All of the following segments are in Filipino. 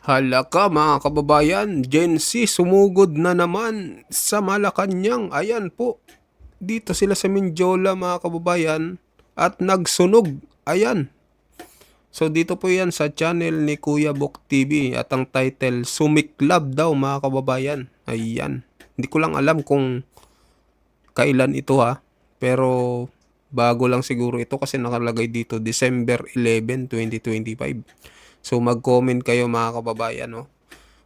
Hala ka mga kababayan, Gen Z sumugod na naman sa Malacanang. Ayan po, dito sila sa Mindiola mga kababayan at nagsunog. Ayan. So dito po yan sa channel ni Kuya Bok TV at ang title Sumiklab daw mga kababayan. Ayan. Hindi ko lang alam kung kailan ito ha. Pero bago lang siguro ito kasi nakalagay dito December 11, 2025. So mag-comment kayo mga kababayan no,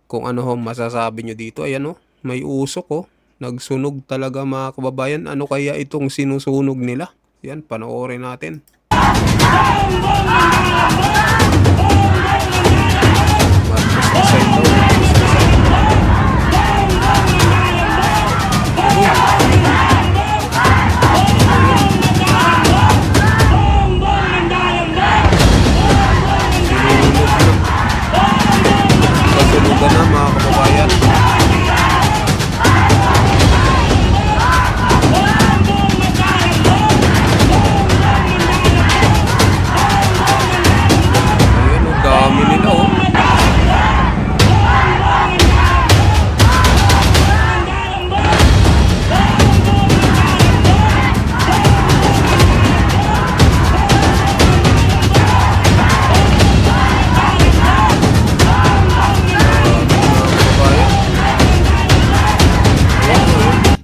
kung ano ho masasabi nyo dito. Ayan no, may usok oh. Nagsunog talaga mga kababayan. Ano kaya itong sinusunog nila? Yan, panoorin natin. Kasunugan na mga kababayan. Ayan o, dami nila oh.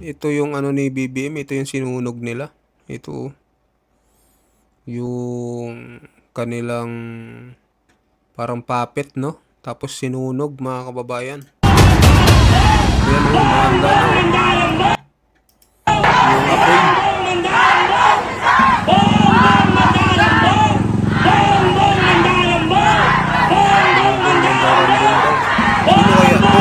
Ito yung ano ni BBM, ito yung sinunog nila. Ito yung kanilang parang puppet no. Tapos sinunog mga kababayan. Ayan o, mahanda na oh. Yung apoy. Sino kaya to?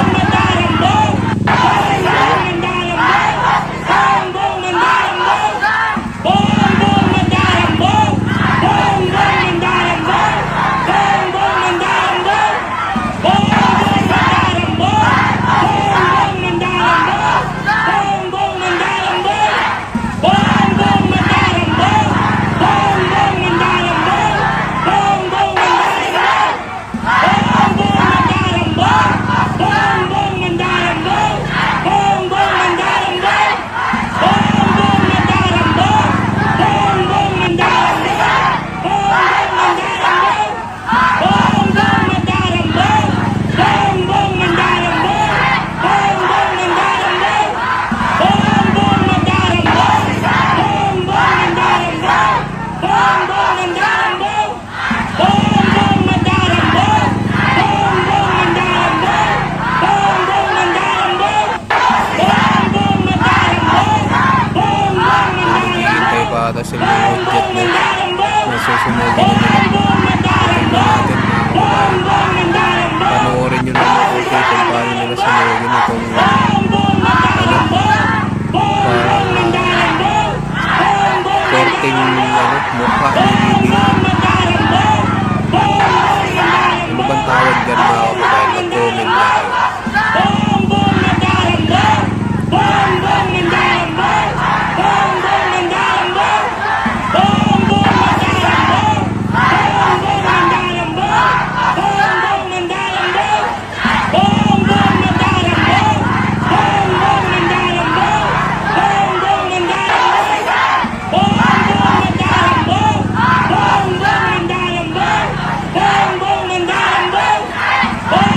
Tapos yung mga jet na susunogin nila. Panoorin nyo naman okay kung paano nila sunogin itong korting mukha ni BBM. Ano bang tawag dyan mga kababayan? Mag-comment na kayo. Bong!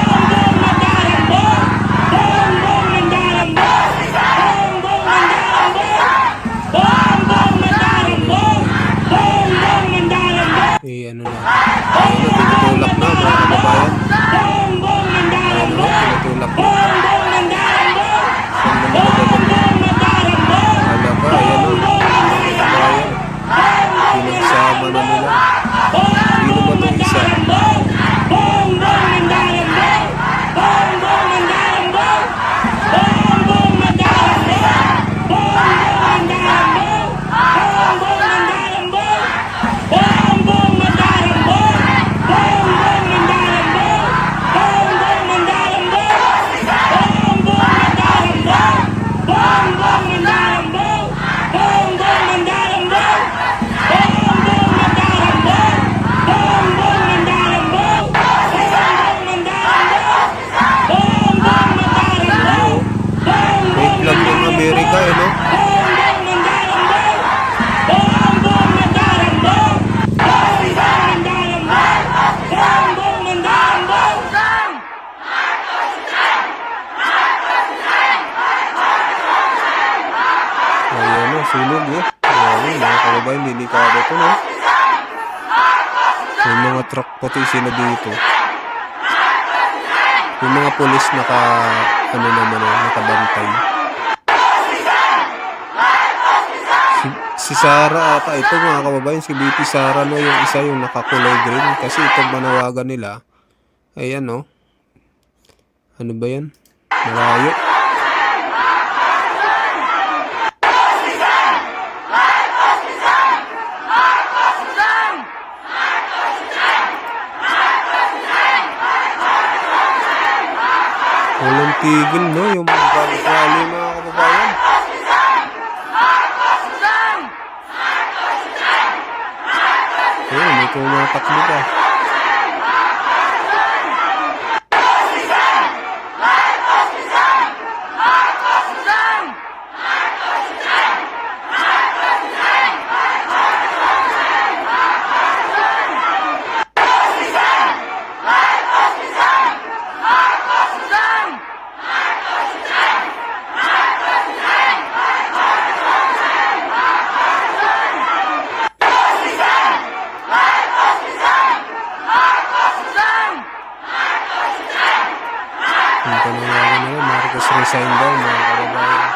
sunog, oh. Grabe, mga kababayan, delikado to, no? May mga truck pati sila dito. Yung mga pulis nakabantay. Si Sara ata ito, mga kababayan, si BP Sara, no, yung isa yung nakakulay green kasi itong manawagan nila. Ayan, no. Ano ba yan? Malayo. Walang tigil, no, yung rally, mga kababayan. Ayun, may tumatakbo pa. Yung panawagan nila, Marcos resign daw, mga kababayan.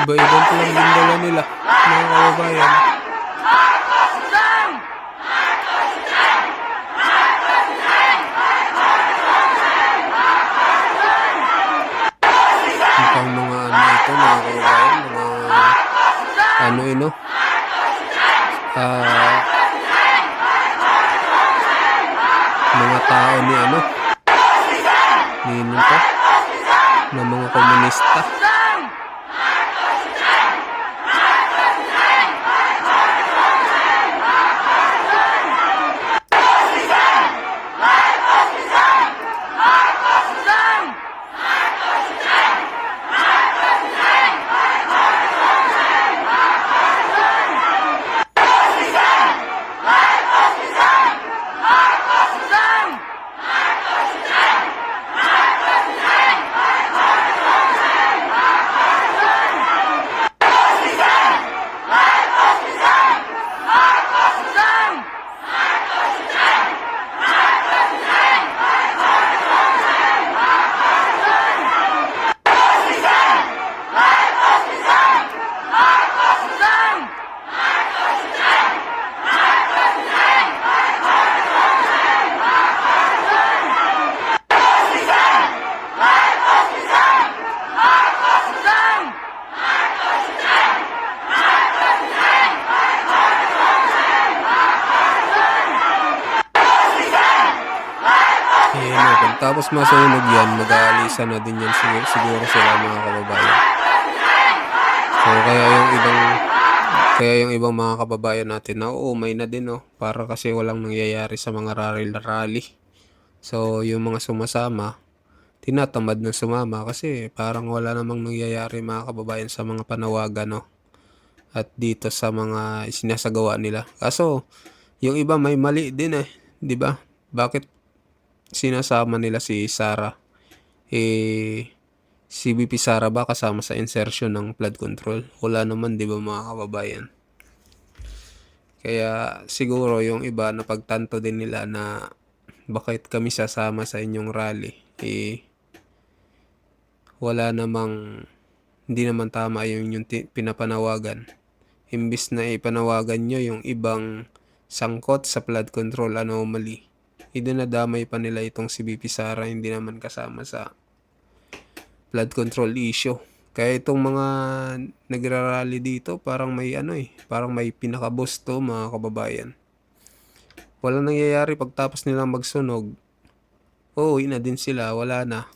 Iba-ibang palang bindala nila, mga kababayan. Mukhang mga ano ito, mga kababayan, mga tao ni na mga komunista. Tapos masunog yan, mag-aalisan na din yan siguro sila, mga kababayan. So kaya yung ibang mga kababayan natin na may na din, para kasi walang nangyayari sa mga rally. So yung mga sumasama, tinatamad na sumama kasi parang wala namang nangyayari, mga kababayan, sa mga panawagan, at dito sa mga sinasagawa nila. Kaso yung iba may mali din, 'di ba? Bakit sinasama nila si Sara? Si BP Sara ba kasama sa insertion ng flood control? Wala naman, 'di ba, mga kababayan? Kaya siguro yung iba na pagtanto din nila na bakit kami sasama sa inyong rally, wala namang Hindi naman tama yung pinapanawagan. Imbis na ipanawagan nyo yung ibang sangkot sa flood control anomaly, idinadamay pa nila itong si BP Sara, hindi naman kasama sa flood control issue. Kaya itong mga nagrarally dito, parang may parang may pinaka-boss to mga kababayan. Walang nangyayari pagtapos nilang magsunog. Uuwi na din sila, wala na.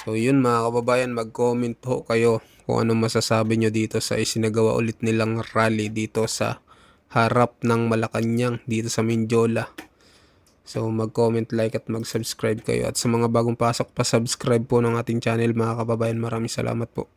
So yun mga kababayan, mag-comment po kayo kung ano masasabi nyo dito sa isinagawa ulit nilang rally dito sa harap ng Malacanang dito sa Mindiola. So mag-comment, like at mag-subscribe kayo. At sa mga bagong pasok pa, subscribe po ng ating channel mga kababayan. Maraming salamat po.